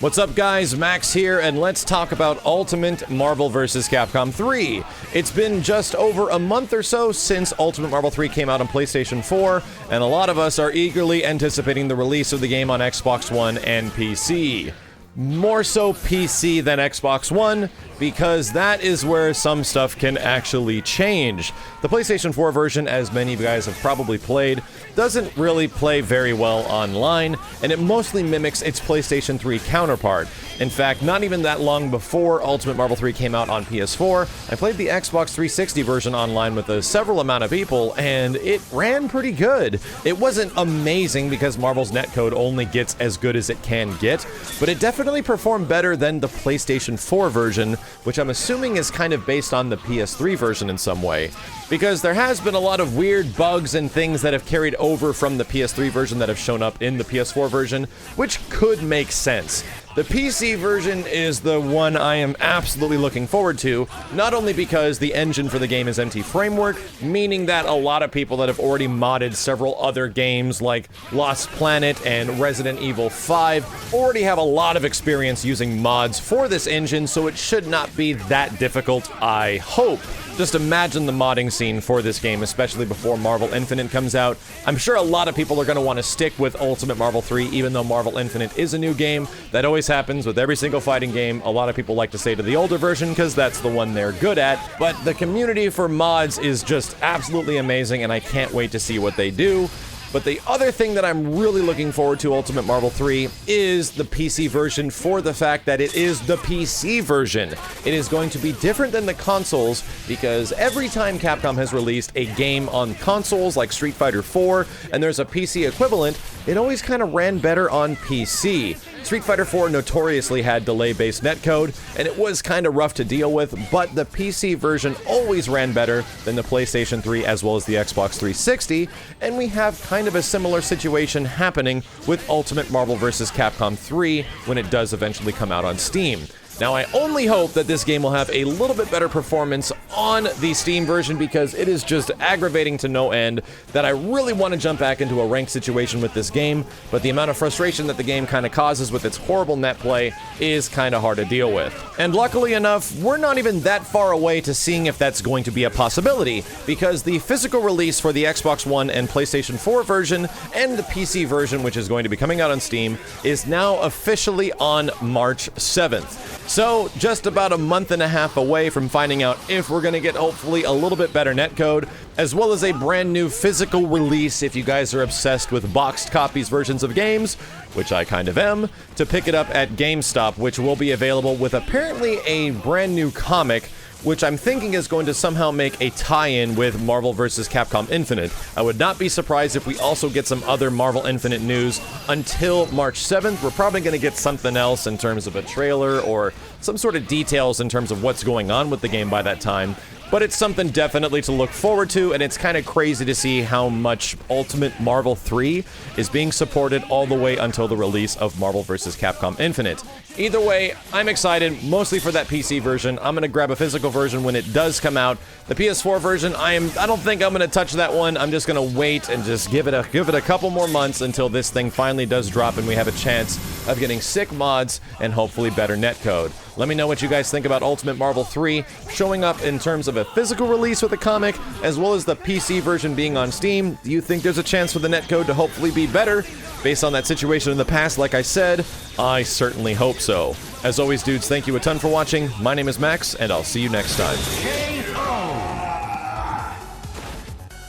What's up, guys? Max here, and let's talk about Ultimate Marvel vs. Capcom 3. It's been just over a month or so since Ultimate Marvel 3 came out on PlayStation 4, and a lot of us are eagerly anticipating the release of the game on Xbox One and PC. More so PC than Xbox One, because that is where some stuff can actually change. The PlayStation 4 version, as many of you guys have probably played, doesn't really play very well online, and it mostly mimics its PlayStation 3 counterpart. In fact, not even that long before Ultimate Marvel 3 came out on PS4, I played the Xbox 360 version online with a several amount of people, and it ran pretty good. It wasn't amazing because Marvel's netcode only gets as good as it can get, but it definitely performed better than the PlayStation 4 version, which I'm assuming is kind of based on the PS3 version in some way. Because there has been a lot of weird bugs and things that have carried over from the PS3 version that have shown up in the PS4 version, which could make sense. The PC version is the one I am absolutely looking forward to, not only because the engine for the game is MT Framework, meaning that a lot of people that have already modded several other games like Lost Planet and Resident Evil 5 already have a lot of experience using mods for this engine, so it should not be that difficult, I hope. Just imagine the modding scene for this game, especially before Marvel Infinite comes out. I'm sure a lot of people are going to want to stick with Ultimate Marvel 3, even though Marvel Infinite is a new game. That always happens with every single fighting game. A lot of people like to stay to the older version because that's the one they're good at. But the community for mods is just absolutely amazing, and I can't wait to see what they do. But the other thing that I'm really looking forward to Ultimate Marvel 3 is the PC version, for the fact that it is the PC version. It is going to be different than the consoles, because every time Capcom has released a game on consoles like Street Fighter 4 and there's a PC equivalent, it always kind of ran better on PC. Street Fighter 4 notoriously had delay-based netcode, and it was kind of rough to deal with, but the PC version always ran better than the PlayStation 3 as well as the Xbox 360, and we have kind of a similar situation happening with Ultimate Marvel vs. Capcom 3 when it does eventually come out on Steam. Now, I only hope that this game will have a little bit better performance on the Steam version, because it is just aggravating to no end that I really want to jump back into a ranked situation with this game, but the amount of frustration that the game kind of causes with its horrible net play is kind of hard to deal with. And luckily enough, we're not even that far away to seeing if that's going to be a possibility, because the physical release for the Xbox One and PlayStation 4 version and the PC version, which is going to be coming out on Steam, is now officially on March 7th. So, just about a month and a half away from finding out if we're going to get hopefully a little bit better netcode, as well as a brand new physical release if you guys are obsessed with boxed copies versions of games, which I kind of am, to pick it up at GameStop, which will be available with apparently a brand new comic, which I'm thinking is going to somehow make a tie-in with Marvel vs. Capcom Infinite. I would not be surprised if we also get some other Marvel Infinite news until March 7th. We're probably going to get something else in terms of a trailer or some sort of details in terms of what's going on with the game by that time. But it's something definitely to look forward to, and it's kind of crazy to see how much Ultimate Marvel 3 is being supported all the way until the release of Marvel vs. Capcom Infinite. Either way, I'm excited, mostly for that PC version. I'm going to grab a physical version when it does come out. The PS4 version, I don't think I'm going to touch that one. I'm just going to wait and just give it a couple more months until this thing finally does drop and we have a chance of getting sick mods and hopefully better netcode. Let me know what you guys think about Ultimate Marvel 3 showing up in terms of a physical release with the comic, as well as the PC version being on Steam. Do you think there's a chance for the netcode to hopefully be better? Based on that situation in the past, like I said, I certainly hope so. As always, dudes, thank you a ton for watching. My name is Max, and I'll see you next time.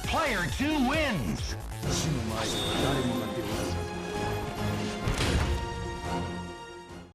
Player 2 wins.